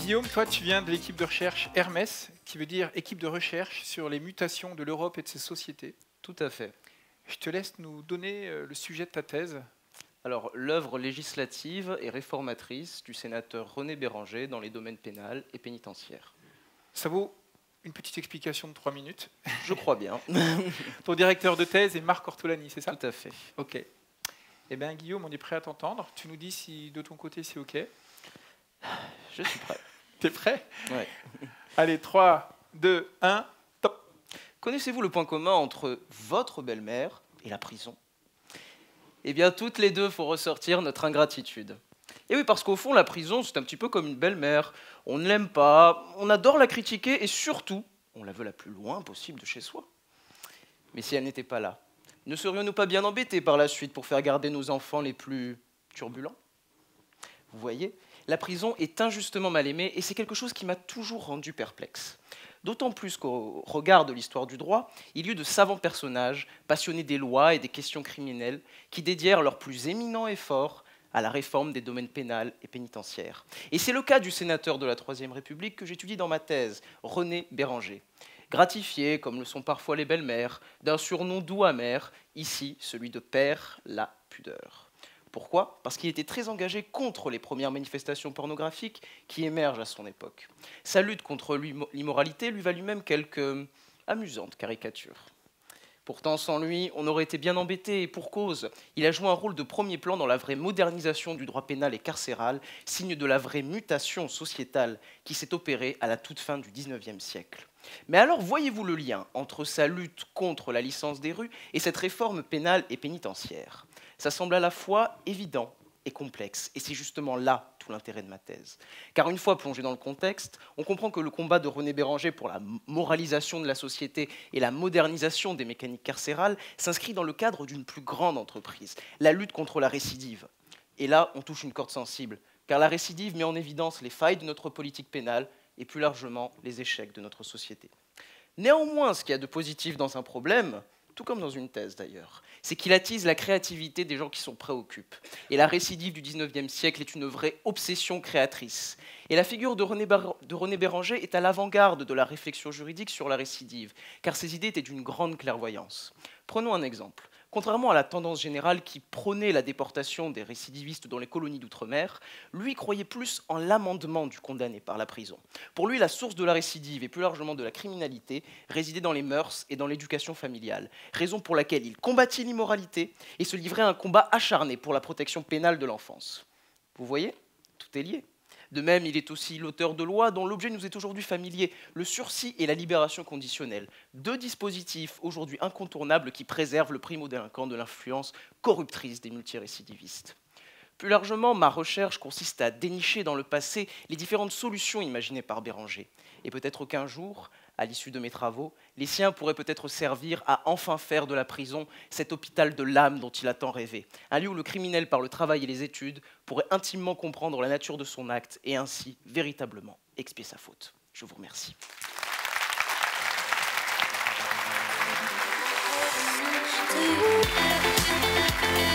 Guillaume, toi, tu viens de l'équipe de recherche Hermès, qui veut dire équipe de recherche sur les mutations de l'Europe et de ses sociétés. Tout à fait. Je te laisse nous donner le sujet de ta thèse. Alors, l'œuvre législative et réformatrice du sénateur René Béranger dans les domaines pénal et pénitentiaire. Ça vaut une petite explication de 3 minutes. Je crois bien. Ton directeur de thèse est Marc Ortolani, c'est ça? Tout à fait. Ok. Eh bien, Guillaume, on est prêt à t'entendre. Tu nous dis si de ton côté c'est ok. Je suis prêt. T'es prêt? Ouais. Allez, 3, 2, 1, top. Connaissez-vous le point commun entre votre belle-mère et la prison? Eh bien, toutes les deux, faut ressortir notre ingratitude. Et oui, parce qu'au fond, la prison, c'est un petit peu comme une belle-mère. On ne l'aime pas, on adore la critiquer et surtout, on la veut la plus loin possible de chez soi. Mais si elle n'était pas là, ne serions-nous pas bien embêtés par la suite pour faire garder nos enfants les plus turbulents? Vous voyez, la prison est injustement mal aimée et c'est quelque chose qui m'a toujours rendu perplexe. D'autant plus qu'au regard de l'histoire du droit, il y eut de savants personnages, passionnés des lois et des questions criminelles, qui dédièrent leur plus éminent effort à la réforme des domaines pénal et pénitentiaires. Et c'est le cas du sénateur de la Troisième République que j'étudie dans ma thèse, René Béranger. Gratifié, comme le sont parfois les belles-mères, d'un surnom doux amer, ici celui de Père la pudeur. Pourquoi? Parce qu'il était très engagé contre les premières manifestations pornographiques qui émergent à son époque. Sa lutte contre l'immoralité lui valut même quelques amusantes caricatures. Pourtant, sans lui, on aurait été bien embêté, et pour cause. Il a joué un rôle de premier plan dans la vraie modernisation du droit pénal et carcéral, signe de la vraie mutation sociétale qui s'est opérée à la toute fin du XIXe siècle. Mais alors, voyez-vous le lien entre sa lutte contre la licence des rues et cette réforme pénale et pénitentiaire? Ça semble à la fois évident et complexe, et c'est justement là tout l'intérêt de ma thèse. Car une fois plongé dans le contexte, on comprend que le combat de René Béranger pour la moralisation de la société et la modernisation des mécaniques carcérales s'inscrit dans le cadre d'une plus grande entreprise, la lutte contre la récidive. Et là, on touche une corde sensible, car la récidive met en évidence les failles de notre politique pénale et plus largement les échecs de notre société. Néanmoins, ce qu'il y a de positif dans un problème, tout comme dans une thèse d'ailleurs, c'est qu'il attise la créativité des gens qui s'en préoccupent. Et la récidive du XIXe siècle est une vraie obsession créatrice. Et la figure de René Béranger est à l'avant-garde de la réflexion juridique sur la récidive, car ses idées étaient d'une grande clairvoyance. Prenons un exemple. Contrairement à la tendance générale qui prônait la déportation des récidivistes dans les colonies d'outre-mer, lui croyait plus en l'amendement du condamné par la prison. Pour lui, la source de la récidive et plus largement de la criminalité résidait dans les mœurs et dans l'éducation familiale, raison pour laquelle il combattit l'immoralité et se livrait à un combat acharné pour la protection pénale de l'enfance. Vous voyez, tout est lié. De même, il est aussi l'auteur de lois dont l'objet nous est aujourd'hui familier, le sursis et la libération conditionnelle. Deux dispositifs aujourd'hui incontournables qui préservent le primo-délinquant de l'influence corruptrice des multirécidivistes. Plus largement, ma recherche consiste à dénicher dans le passé les différentes solutions imaginées par Béranger. Et peut-être qu'un jour, à l'issue de mes travaux, les siens pourraient peut-être servir à enfin faire de la prison cet hôpital de l'âme dont il a tant rêvé. Un lieu où le criminel, par le travail et les études, pourrait intimement comprendre la nature de son acte et ainsi véritablement expier sa faute. Je vous remercie. Thank you.